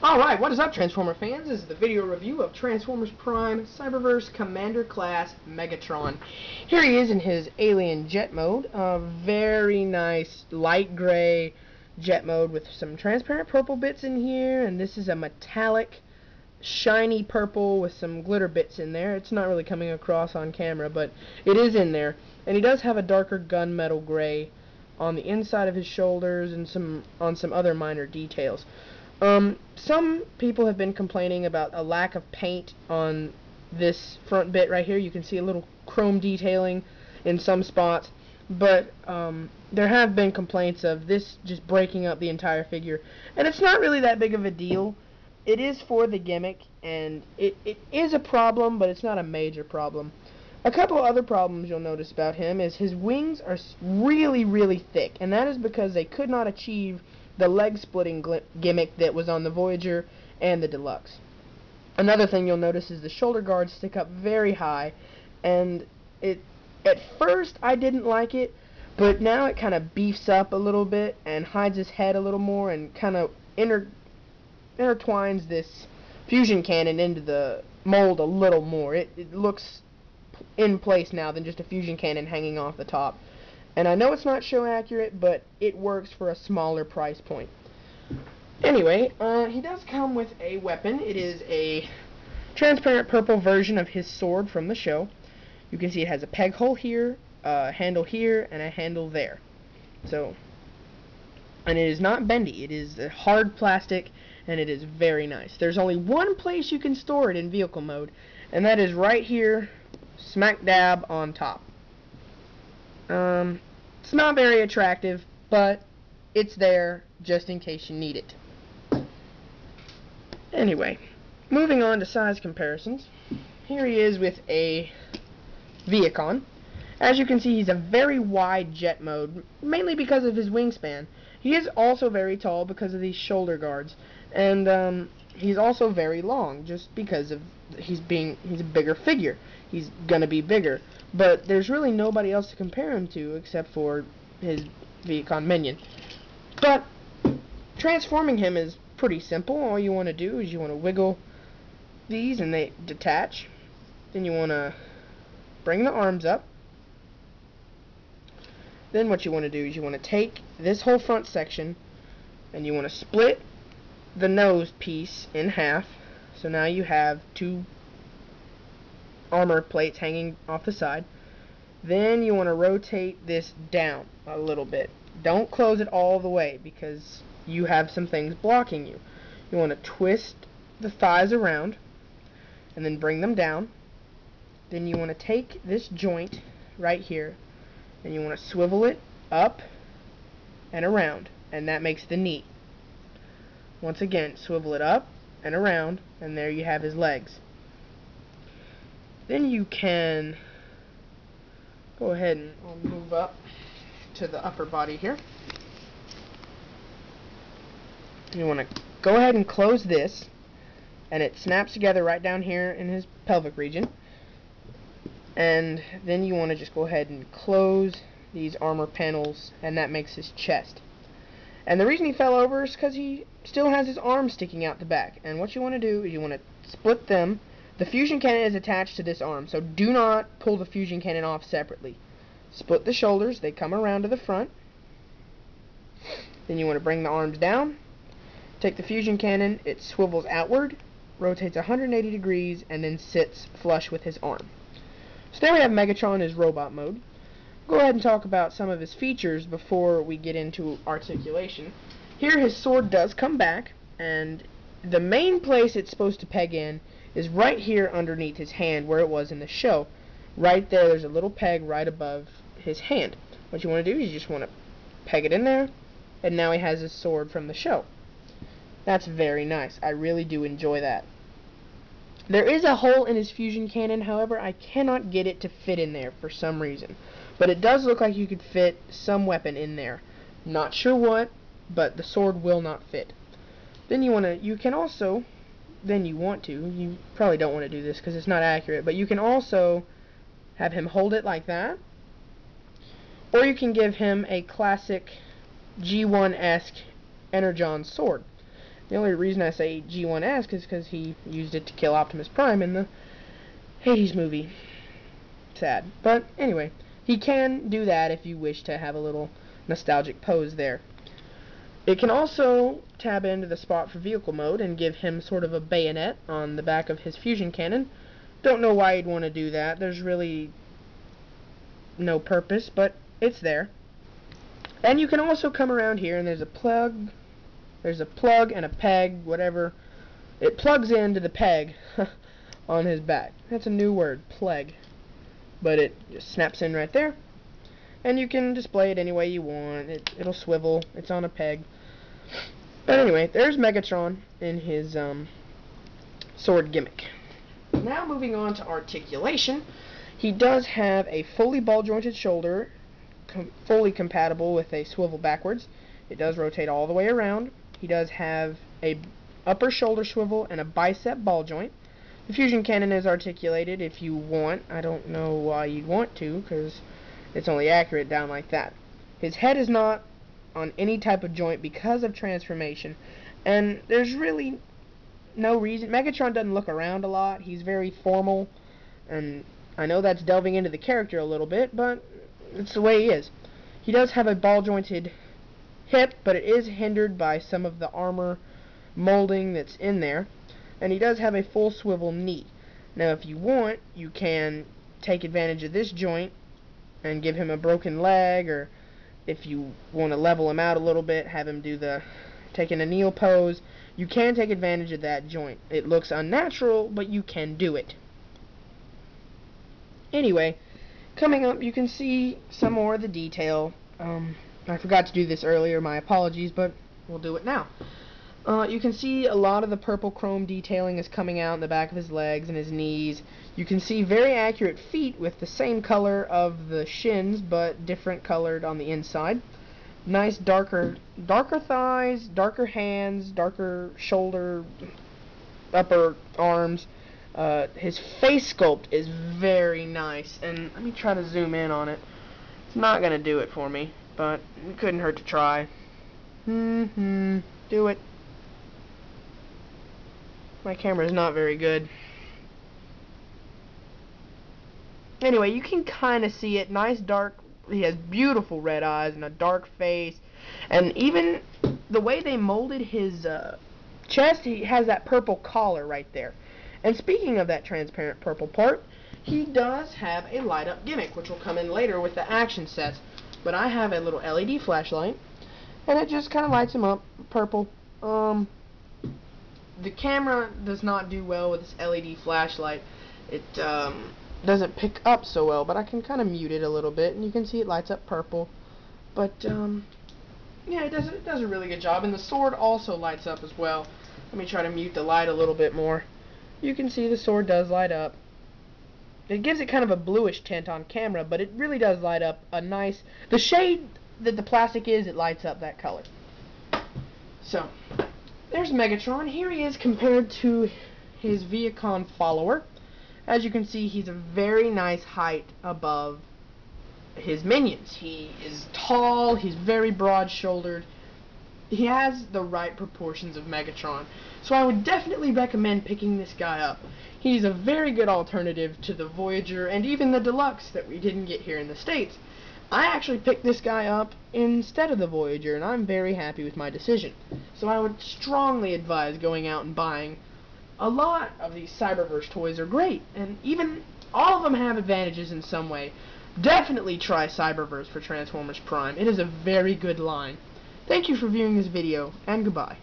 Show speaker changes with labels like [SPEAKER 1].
[SPEAKER 1] Alright, what is up, Transformer fans? This is the video review of Transformers Prime Cyberverse Commander Class Megatron. Here he is in his alien jet mode. Very nice light gray jet mode with some transparent purple bits in here, and this is a metallic shiny purple with some glitter bits in there. It's not really coming across on camera, but it is in there. And he does have a darker gunmetal gray on the inside of his shoulders and on some other minor details. Some people have been complaining about a lack of paint on this front bit right here. You can see a little chrome detailing in some spots, but there have been complaints of this just breaking up the entire figure, and it's not really that big of a deal. It is for the gimmick, and it is a problem, but it's not a major problem. A couple of other problems you'll notice about him is his wings are really thick, and that is because they could not achieve the leg splitting gimmick that was on the Voyager and the Deluxe. Another thing you'll notice is the shoulder guards stick up very high, and at first I didn't like it, but now it kind of beefs up a little bit and hides his head a little more and kind of intertwines this fusion cannon into the mold a little more. It looks in place now than just a fusion cannon hanging off the top. And I know it's not show accurate, but it works for a smaller price point. Anyway, he does come with a weapon. It is a transparent purple version of his sword from the show. You can see it has a peg hole here, a handle here, and a handle there. And it is not bendy. It is a hard plastic, and it is very nice. There's only one place you can store it in vehicle mode, and that is right here, smack dab on top. It's not very attractive, but it's there just in case you need it. Anyway, moving on to size comparisons. Here he is with a Viacon. As you can see, he's a very wide jet mode, mainly because of his wingspan. He is also very tall because of these shoulder guards, and he's also very long just because of he's a bigger figure. He's gonna be bigger, but there's really nobody else to compare him to except for his Viacon minion. But transforming him is pretty simple. All you want to do is you want to wiggle these and they detach. Then you want to bring the arms up. Then what you want to do is you want to take this whole front section and you want to split the nose piece in half. So now you have two armor plates hanging off the side. Then you want to rotate this down a little bit. Don't close it all the way because you have some things blocking you. You want to twist the thighs around and then bring them down. Then you want to take this joint right here and you want to swivel it up and around, and that makes the knee. Once again, swivel it up and around, and there you have his legs. Then you can go ahead and move up to the upper body here. You want to go ahead and close this, and it snaps together right down here in his pelvic region. And then you want to just go ahead and close these armor panels, and that makes his chest. And the reason he fell over is because he still has his arms sticking out the back. And what you want to do is you want to split them. The fusion cannon is attached to this arm, so do not pull the fusion cannon off separately. Split the shoulders, they come around to the front. Then you want to bring the arms down. Take the fusion cannon, it swivels outward, rotates 180 degrees, and then sits flush with his arm. So there we have Megatron in his robot mode. Go ahead and talk about some of his features before we get into articulation. Here his sword does come back, and the main place it's supposed to peg in is right here underneath his hand where it was in the show. Right there's a little peg right above his hand. What you want to do is you just want to peg it in there, and now he has his sword from the show. That's very nice. I really do enjoy that. There is a hole in his fusion cannon, however, I cannot get it to fit in there for some reason. But it does look like you could fit some weapon in there. Not sure what, but the sword will not fit. Then you probably don't want to do this because it's not accurate, but you can also have him hold it like that, or you can give him a classic G1-esque Energon sword. The only reason I say G1-esque is because he used it to kill Optimus Prime in the Hades movie. Sad. But anyway, he can do that if you wish to have a little nostalgic pose there. It can also tab into the spot for vehicle mode and give him sort of a bayonet on the back of his fusion cannon. Don't know why you'd want to do that. There's really no purpose, but it's there. And you can also come around here and there's a plug and a peg, whatever. It plugs into the peg on his back. That's a new word, pleg. But it just snaps in right there. And you can display it any way you want. It'll swivel. It's on a peg. But anyway, there's Megatron in his sword gimmick. Now moving on to articulation. He does have a fully ball-jointed shoulder, fully compatible with a swivel backwards. It does rotate all the way around. He does have a upper shoulder swivel and a bicep ball joint. The fusion cannon is articulated if you want. I don't know why you'd want to, because it's only accurate down like that. His head is not on any type of joint because of transformation, and there's really no reason. Megatron doesn't look around a lot. He's very formal, and I know that's delving into the character a little bit, but it's the way he is. He does have a ball-jointed hip, but it is hindered by some of the armor molding that's in there, and he does have a full swivel knee. Now if you want, you can take advantage of this joint and give him a broken leg, or if you want to level him out a little bit, have him do the taking a kneel pose. You can take advantage of that joint. It looks unnatural, but you can do it. Anyway, coming up, you can see some more of the detail. I forgot to do this earlier, my apologies, but we'll do it now. You can see a lot of the purple chrome detailing is coming out in the back of his legs and his knees. You can see very accurate feet with the same color of the shins, but different colored on the inside. Nice darker thighs, darker hands, darker shoulder, upper arms. His face sculpt is very nice, and let me try to zoom in on it. It's not gonna do it for me, but it couldn't hurt to try. Do it. My camera is not very good. Anyway, you can kind of see it. Nice dark. He has beautiful red eyes and a dark face, and even the way they molded his chest, he has that purple collar right there. And speaking of that transparent purple part, he does have a light up gimmick, which will come in later with the action sets. But I have a little LED flashlight, and it just kind of lights him up purple. The camera does not do well with this LED flashlight. It doesn't pick up so well, but I can kind of mute it a little bit, and you can see it lights up purple. But yeah, it does a really good job, and the sword also lights up as well. Let me try to mute the light a little bit more. You can see the sword does light up. It gives it kind of a bluish tint on camera, but it really does light up a nice... The shade that the plastic is, it lights up that color. So, there's Megatron. Here he is compared to his Viacom follower. As you can see, he's a very nice height above his minions. He is tall, he's very broad-shouldered. He has the right proportions of Megatron. So I would definitely recommend picking this guy up. He's a very good alternative to the Voyager and even the Deluxe that we didn't get here in the States. I actually picked this guy up instead of the Voyager, and I'm very happy with my decision. So I would strongly advise going out and buying. A lot of these Cyberverse toys are great, and even all of them have advantages in some way. Definitely try Cyberverse for Transformers Prime. It is a very good line. Thank you for viewing this video, and goodbye.